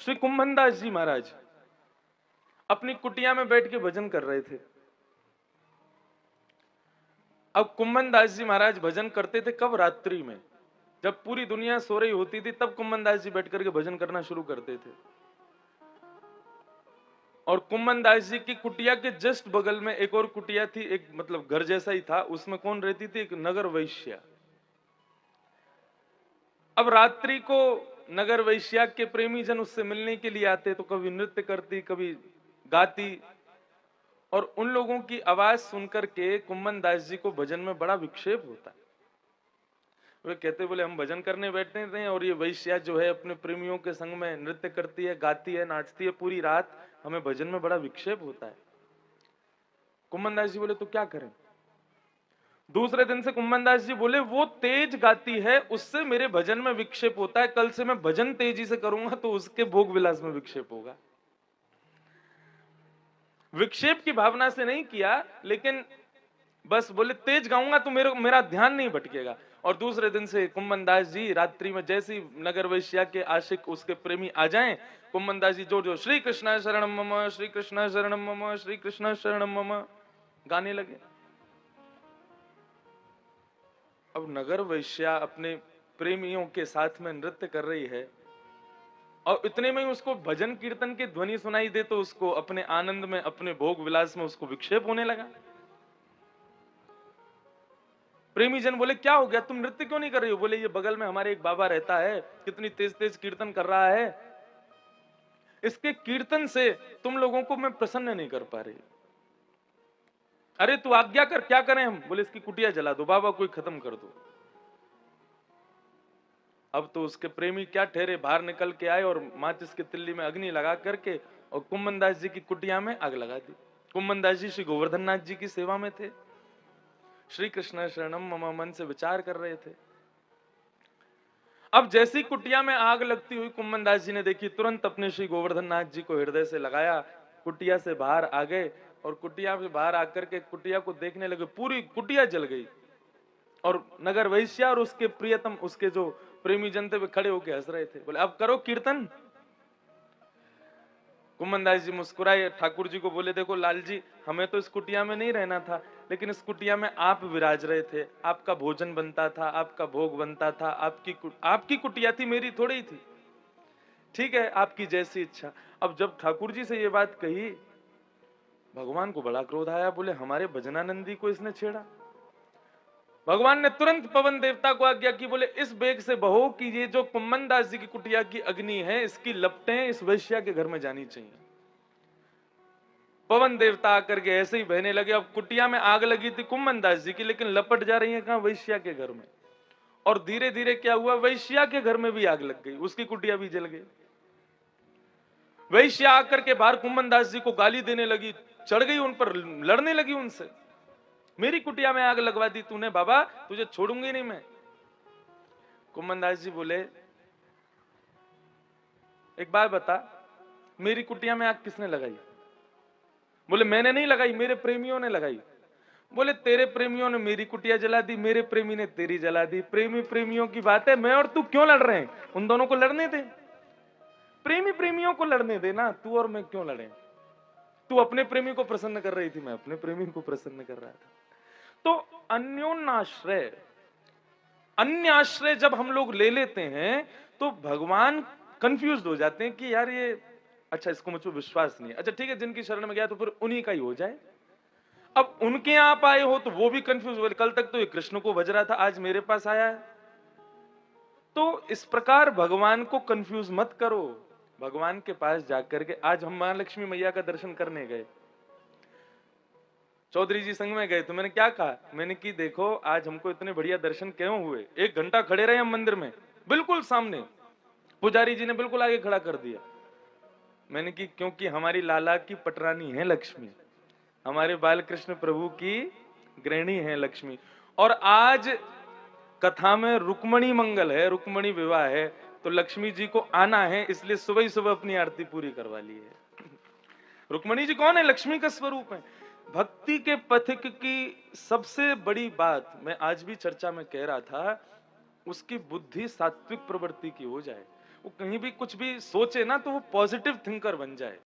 श्री कुंभनदास जी महाराज अपनी कुटिया में बैठ के भजन कर रहे थे। अब कुंभनदास जी महाराज भजन करते थे कब? रात्रि में, जब पूरी दुनिया सो रही होती थी तब कुंभनदास जी बैठ करके भजन करना शुरू करते थे। और कुंभनदास जी की कुटिया के जस्ट बगल में एक और कुटिया थी, एक मतलब घर जैसा ही था, उसमें कौन रहती थी? एक नगर वैश्या। अब रात्रि को नगर वैश्या के प्रेमी जन उससे मिलने के लिए आते, तो कभी नृत्य करती, कभी गाती, और उन लोगों की आवाज सुनकर के कुंभनदास जी को भजन में बड़ा विक्षेप होता। वे कहते, बोले हम भजन करने बैठते हैं और ये वैश्या जो है अपने प्रेमियों के संग में नृत्य करती है, गाती है, नाचती है पूरी रात, हमें भजन में बड़ा विक्षेप होता है। कुंभनदास जी बोले तो क्या करें? दूसरे दिन से कुंभनदास जी बोले, वो तेज गाती है उससे मेरे भजन में विक्षेप होता है, कल से मैं भजन तेजी से करूंगा तो उसके भोग विलास में विक्षेप होगा। विक्षेप की भावना से नहीं किया, लेकिन बस बोले तेज गाऊंगा तो मेरा ध्यान नहीं भटकेगा। और दूसरे दिन से कुंभनदास जी रात्रि में जैसी नगर वैश्या के आशिक उसके प्रेमी आ जाएं, कुंभनदास जी जोर जोर श्री कृष्ण शरणम मम, श्री कृष्ण शरणम मम, श्री कृष्ण शरणम मम गाने लगे। अब नगर वैश्या अपने प्रेमियों के साथ में नृत्य कर रही है और इतने में ही उसको भजन कीर्तन की ध्वनि सुनाई दे तो उसको अपने आनंद में, अपने भोग विलास में उसको विक्षेप होने लगा। प्रेमी जन बोले क्या हो गया, तुम नृत्य क्यों नहीं कर रही हो? बोले ये बगल में हमारे एक बाबा रहता है, कितनी तेज तेज कीर्तन कर रहा है, इसके कीर्तन से तुम लोगों को मैं प्रसन्न नहीं कर पा रही। अरे तू आज्ञा कर, क्या करें हम? बोले इसकी कुटिया जला दो, बाबा कोई खत्म कर दो। अब तो उसके प्रेमी क्या ठहरे, बाहर निकल के आए और माचिस की तिल्ली में अग्नि लगा करके और कुंभनदास जी की कुटिया में आग लगा दी। कुंभनदास जी श्री गोवर्धन नाथ जी की सेवा में थे, श्री कृष्ण शरणम मम मन से विचार कर रहे थे। अब जैसी कुटिया में आग लगती हुई कुंभनदास जी ने देखी, तुरंत अपने श्री गोवर्धन नाथ जी को हृदय से लगाया, कुटिया से बाहर आ गए और कुटिया से बाहर आकर के कुटिया को देखने लगे, पूरी कुटिया जल गई। और नगर वैश्या और उसके प्रियतम, उसके जो प्रेमी जनते पे खड़े होकर हंस रहे थे। बोले अब करो कीर्तन। कुंभनदास जी मुस्कुराए, ठाकुर जी को बोले देखो लाल जी, हमें तो इस कुटिया में नहीं रहना था, लेकिन इस कुटिया में आप विराज रहे थे, आपका भोजन बनता था, आपका भोग बनता था, आपकी कुटिया थी, मेरी थोड़ी थी। ठीक है, आपकी जैसी इच्छा। अब जब ठाकुर जी से ये बात कही, भगवान को बड़ा क्रोध आया। बोले हमारे भजनानंदी को इसने छेड़ा। भगवान ने तुरंत पवन देवता को आज्ञा की, बोले इस बेग से बहो कि ये जो कुंभनदास जी की कुटिया की अग्नि है, इसकी लपटें इस वैश्या के घर में जानी चाहिए। पवन देवता आकर के ऐसे ही बहने लगे। अब कुटिया में आग लगी थी कुंभनदास जी की, लेकिन लपट जा रही है कहां? वैश्या के घर में। और धीरे धीरे क्या हुआ, वैश्या के घर में भी आग लग गई, उसकी कुटिया भी जल गई। वैश्या आकर के बाहर कुंभनदास जी को गाली देने लगी, चढ़ गई उन पर, लड़ने लगी उनसे, मेरी कुटिया में आग लगवा दी तूने बाबा, तुझे छोड़ूंगी नहीं मैं। कुंभनदास जी बोले एक बात बता, मेरी कुटिया में आग किसने लगाई? बोले मैंने नहीं लगाई, मेरे प्रेमियों ने लगाई। बोले तेरे प्रेमियों ने मेरी कुटिया जला दी, मेरे प्रेमी ने तेरी जला दी। प्रेमी प्रेमियों की बात है, मैं और तू क्यों लड़ रहे हैं? उन दोनों को लड़ने दे, प्रेमी प्रेमियों को लड़ने दे ना, तू और मैं क्यों लड़े? तू अपने प्रेमी को प्रसन्न कर रही थी, मैं अपने प्रेमी को प्रसन्न कर रहा था। तो अन्योन्याश्रय, अन्य आश्रय जब हम लोग ले लेते हैं तो भगवान कंफ्यूज हो जाते हैं कि यार ये, अच्छा इसको मुझ पर विश्वास नहीं है, अच्छा ठीक है जिनकी शरण में गया तो फिर उन्हीं का ही हो जाए। अब उनके आप आए हो तो वो भी कंफ्यूज हो, कल तक तो ये कृष्ण को भज रहा था, आज मेरे पास आया है। तो इस प्रकार भगवान को कंफ्यूज मत करो। भगवान के पास जाकर के, आज हम महालक्ष्मी मैया का दर्शन करने गए, चौधरी जी संग में गए, तो मैंने क्या कहा, मैंने कि देखो आज हमको इतने बढ़िया दर्शन क्यों हुए, 1 घंटा खड़े रहे हम मंदिर में, बिल्कुल सामने, पुजारी जी ने बिल्कुल आगे खड़ा कर दिया। मैंने कि क्योंकि हमारी लाला की पटरानी है लक्ष्मी, हमारे बालकृष्ण प्रभु की गृहिणी है लक्ष्मी, और आज कथा में रुक्मणी मंगल है, रुक्मणी विवाह है, तो लक्ष्मी जी को आना है, इसलिए सुबह ही सुबह अपनी आरती पूरी करवा ली है। रुक्मणी जी कौन है? लक्ष्मी का स्वरूप है। भक्ति के पथिक की सबसे बड़ी बात, मैं आज भी चर्चा में कह रहा था, उसकी बुद्धि सात्विक प्रवृत्ति की हो जाए, वो कहीं भी कुछ भी सोचे ना तो वो पॉजिटिव थिंकर बन जाए।